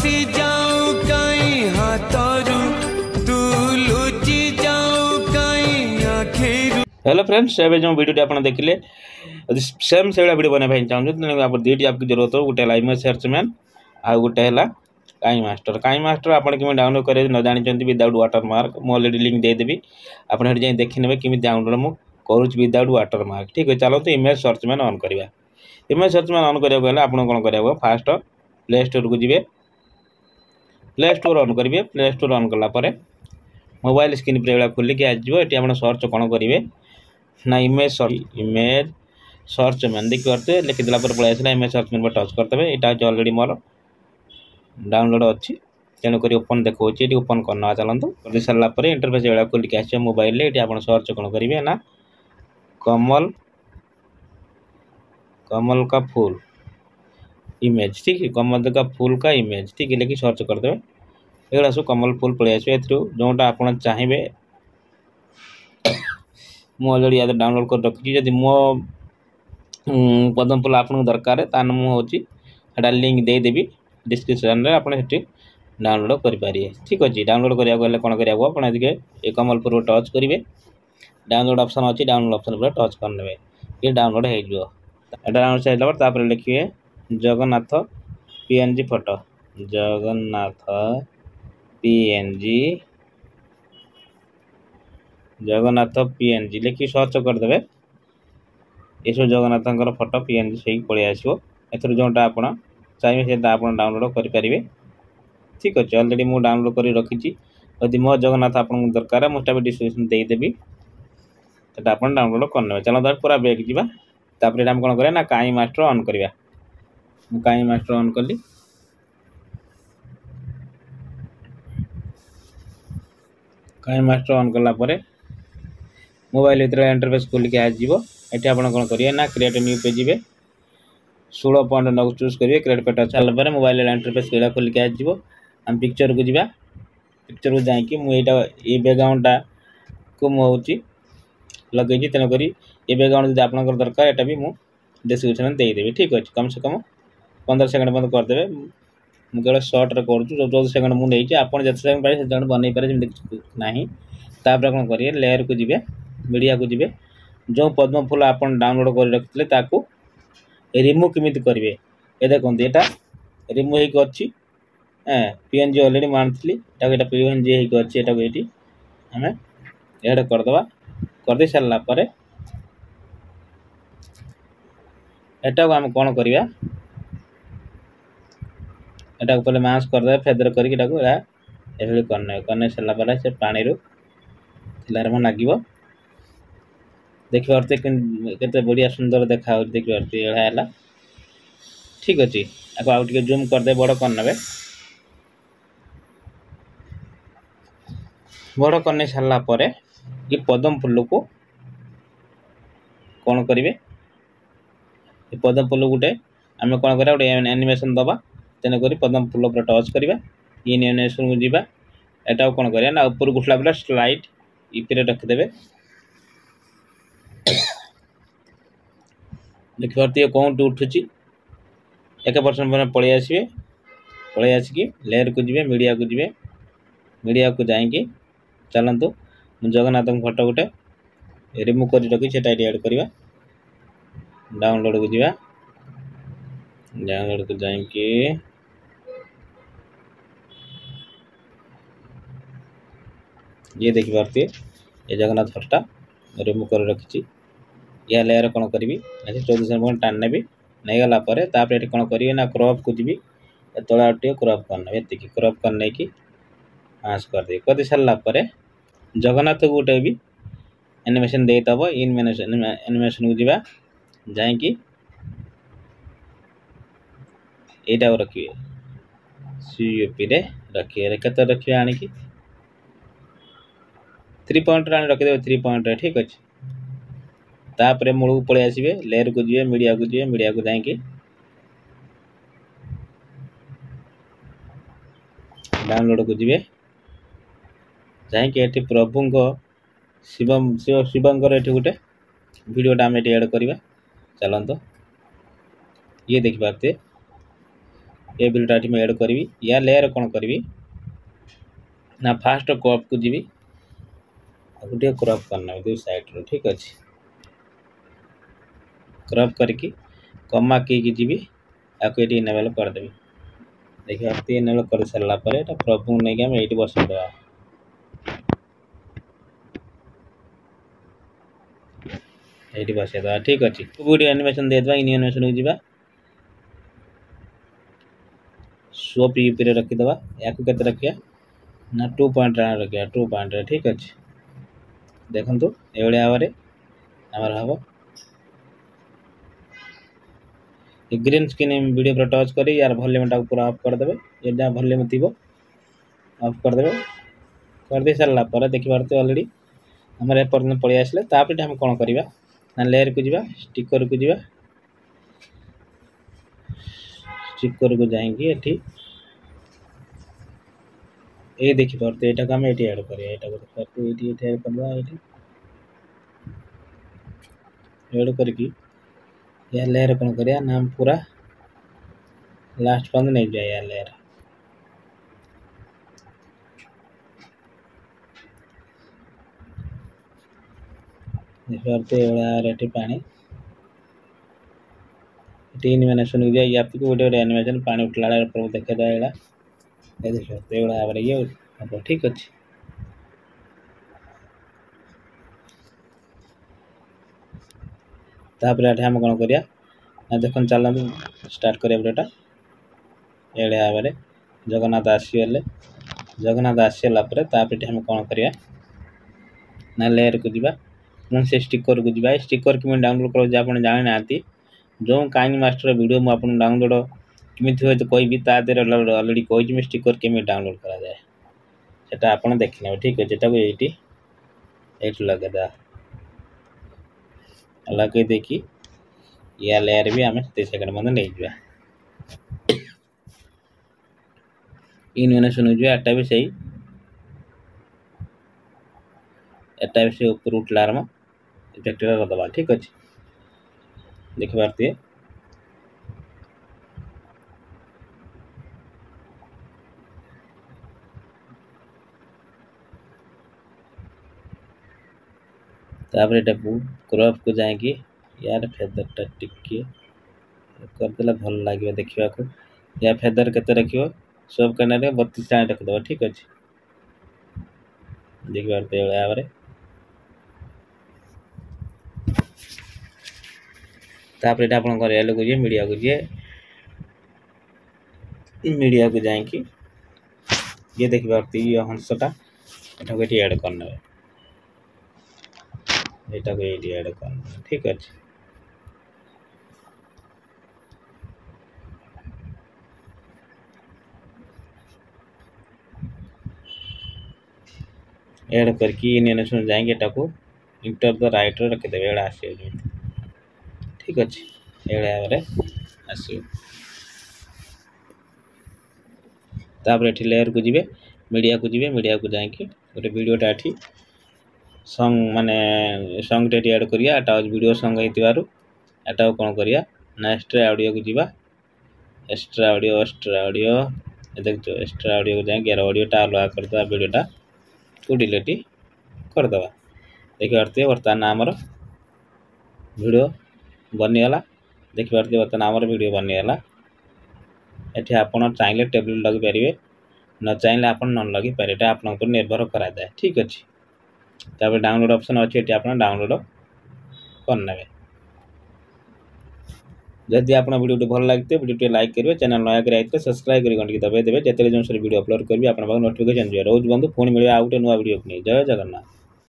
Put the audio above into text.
खसी जाऊं कहीं हाथरू तू लुचि जाऊं कहीं आखिर। हेलो फ्रेंड्स, एवं जो वीडियो आप देखिले सेम से वीडियो बनवाई चाहूँ आप दुईटी आपकी जरूरत हो, गोटे इमेज सर्च मैन आ गोटे है काई मास्टर आप डाउनलोड करेंगे न जानते विदाउट वाटरमार्क मुझे अलरेडी लिंक देदेवी आप देखने केमी डाउनलोड मुझे करुँच विदाउट वाटरमार्क। ठीक है, चलते इमेज सर्च मैन ऑन करवा। इमेज सर्च मैन ऑन करा आपको कौन करा फास्ट प्ले स्टोर को जी, प्ले स्टोर ऑन करेंगे। प्ले स्टोर ऑन कलापर मोबाइल स्क्रीन पर खोलिक आसो। ये आप सर्च कौन करेंगे ना इमेज सर्च मैन देखिए पारे लिखिदेला पलि आसला इमेज सर्च मैन पर टच करदे। यहाँ हूँ अलरेडी मोर डाउनलोड अच्छी तेणुक ओपन देखा ये ओपन करना। चलते कर सारापर इंटरफेस ये खोलिक आस मोबाइल ये आप सर्च कौन करेंगे ना कमल का फूल इमेज। ठीक है, कमल का फूल का इमेज। ठीक है, लेकिन सर्च करदे ये सब कमल फूल पलि आस। जोटा आप चाहिए मुझे अलरेडी या डाउनलोड कर रखी। जब मो पद्म फूल आपको दरकार तान मुझे लिंक देदेवी डिस्क्रिप्शन में आप डाउनलोड करेंगे। ठीक अच्छे, डाउनलोड करा कौन करा ये कमल फूल टच करेंगे। डाउनलोड ऑप्शन अच्छी, डाउनलोड ऑप्शन पर टच करने ये डाउनलोड हो डाउनलोड सारे लिखिए Jagannath PNG photo, Jagannath PNG लिखिए सर्च करदे। ये सब जगन्नाथ फोटो PNG से पलि आसो। एथर जोटा आप चाहिए से आप डाउनलोड करेंगे। ठीक अच्छे, अलरेडी मुझे डाउनलोड कर रखी। यदि मो जगन्नाथ आप दरकार मुझे भी डिस्क्रिप्शन देदेवी तो आप डाउनलोड करने। चलो पूरा बैक जापर आम कौन करा ना काई मास्टर ऑन करवा। काई मास्टर ऑन कली काई मास्टर ऑन कलापर मोबाइल भर इंटरफेस खोलिक आसो। ये आप कौन करेंगे ना क्रिएट न्यू पेज जी 16 पॉइंट चूज करेंगे। क्रिएट पेज चलने मोबाइल इंटरफेस खोलिक आसो। हम पिक्चर को जीवा, पिक्चर को जाकि मुझे बैकग्राउंडटा को मुझे लगे तेणुक ये बैकग्राउंड जो आप दरकार यहाँ भी मुझे डिस्क्रिप्शन देदेवी। ठीक अच्छे, कम से कम 15 सेकंड बंद करदे। मुझे केवल सर्ट्रे कर 14 सेकंड मुझे आप जिते सेकंड पाए से बनई पारे ना। तापर कौन करेंगे लेयर को जी, मीडिया को जी, जो पद्म फूल आप डाउनलोड कर रखते ताकू रिमूव केमी करेंगे। ये देखो यहाँ रिमूव हो अच्छी PNG अलरेडी मानी PNG अच्छी ये आम एड करदे। कर सारापर एटा को आम कौन करवा एटा पहले माउस करदे फेदर करके करने सारापर से पानी लगे देखिए केते बढ़िया सुंदर देखा देखिए है। ठीक अच्छे, आउ जूम करदे बड़ करने। बड़ करने सारापर ये पद्म फूल को कौन करेंगे पद्म फूल गोटे आम कौन करा गोटे एनिमेशन दबा। तेणुक पद्म फूल पर टच करवा। ये एनिमेशन को जीवा। एटा कौन करा ना ऊपर उठला बेला स्लाइड इपे रखिदे। देखिए कौन उठुची 1% पर पलि आसवे। पलि आसिक लेयर को जी, मीडिया को जी, मीडिया को जाकि चलतु जगन्नाथ फोटो गोटे रिमूव कर रखी से एड करवा। डाउनलोड को जीवा, डाउनलोड को जाकि ये देखिए पारे ये जगन्नाथ फोटा रिमूव कर रखी। यह लेयर कौन करी 14 सेकंड टाण ने नहीं गलापर ये कौन करेंगे ना क्रॉप को जी तला टे क्रॉप करने। ये क्रॉप करने की मास कर सारापर जगन्नाथ गोटे भी एनिमेशन देदब। एनिमेशन को जीवा जाकि यहाँ रखिए CUP रखिए केते रखिए आणिकी 3 पॉइंट आने रखिदे 3 पॉइंट। ठीक अच्छे, तापर मूल को पलि आसवे। लेयर को जी, मीडिया को जी, मीडिया को जाकि डाउनलोड को जी जाकि प्रभु शिवंकर ये गोटे वीडियोटा आम एड करवा। चलते ये देखिए पारे ये भिडियोटा ये एड करी या लेयर कौन करी ना फास्ट क्रॉप को जीवी गोटे क्रॉप करना दु साइड रो ठीक अच्छे क्रॉप करके कमा की जीवी आपको ये इनेबल करदेवी देखिए आप इनेबल कर सारा पर क्रॉप को नहीं आम ये बसईदा ये बसईदा ठीक अच्छे वीडियो एनिमेशन देदेबा इन एनिमेशन को जीवा शो पीपी रे रखीदे या केते रखिया ना 2 पॉइंट रखिया 2 पॉइंट ठीक अच्छे देखो ये भाव आमर हम ग्रीन स्क्रीन वीडियो पर टच कर यार वॉल्यूम टाक पूरा ऑफ करदे ये जहाँ वॉल्यूम थी ऑफ करदे कर दे सारा पर देखिए ऑलरेडी आम एपर्तन पलि आसले तापर हम कौन करवा ना लेयर को जीवा स्टिकर को जीवा स्टिकर को जाएंगे ये देखी पार्थे यहाँ को आम ये ऐड करें ऐड करवा ऐड करके या लेयर कौन करिया नाम पूरा लास्ट पॉइंट नहीं जाए या लेयर देखते पानी एनिमेशन को या गोटे एनिमेशन पानी उठला देखा देखते ये हम ठीक अच्छे तापर हम कौन करिया देख चल स्टार्ट करिया वीडियोटा ये भाव जगन्नाथ आसीगले जगन्नाथ आसीगला हम कौन करिया ना लेयर को जीवा मुझे से स्टिकर को जीवा स्टिकर की डाउनलोड कर आप जानी ना जो काइन मास्टर वीडियो मुझे डाउनलोड केमी हुए तो कहि तादर अलरेडी कही स्टिकर केमी डाउनलोड करा जाए सेटा आपन देखने ठीक अच्छे ये लगेदा लगे देखी या लेयर भी आम 30 सेकंड मध्य नहीं जावा इनवेशन एटा भी सही एटा भी से ऊपर उठला आरम इफेक्ट करदे ठीक अच्छे देखी पारे तापर ये क्रॉप को जाएंगे यार फेदरटा टिके करदे भल लगे देखा या फेदर केते रखियो सब करने 32 चाँद रखिदेव ठीक अच्छे देखिए भाव तापर ये आप को जी मीडिया को जी मीडिया को जाएंगे ये देखिए पारे ये हंसटा यहाँ को ऐड करने यहाँ को ये ऐड करना ठीक अच्छे ऐड करके एनिमेशन जाएंगे यहाँ को इंटर द राइट रखीदे एड़ा आस ठीक अच्छे ये भाव आसपर ये लेयर को जीवे मीडिया को जाएंगे गोटे वीडियोटा ये सॉन्ग माने सॉन्ग टे ऐड करिया एटा वीडियो सॉन्ग होता कौन करिया ना एक्स्ट्रा ऑडियो को जीवा एक्स्ट्रा ऑडियो देख एक्स्ट्रा ऑडियो को जाएंगे यार ऑडियोटा अलग करदे वीडियोटा को डिलीट करदे देखिए पारे बर्तमान आमर वीडियो बनीगला देखिए पारे बर्तमान आमर वीडियो बनीगला ये आपड़ चाहिए टेबल लगे पारे न चाहिए आप न लगे पारे आप निर्भर कराए ठीक अच्छे तापर डाउनलोड ऑप्शन अच्छे ये आप डाउनलोड करने जदि आप वीडियो भल लगे वीडियो लाइक करेंगे चैनल नया कर सब्सक्राइब कर घंटी दबाई देवे जिते जो वीडियो अपलोड करी आप नोटिफिकेशन रोज बंधु पुणी मिले आउ गोटे नुआ वीडियो नहीं जय जगन्नाथ।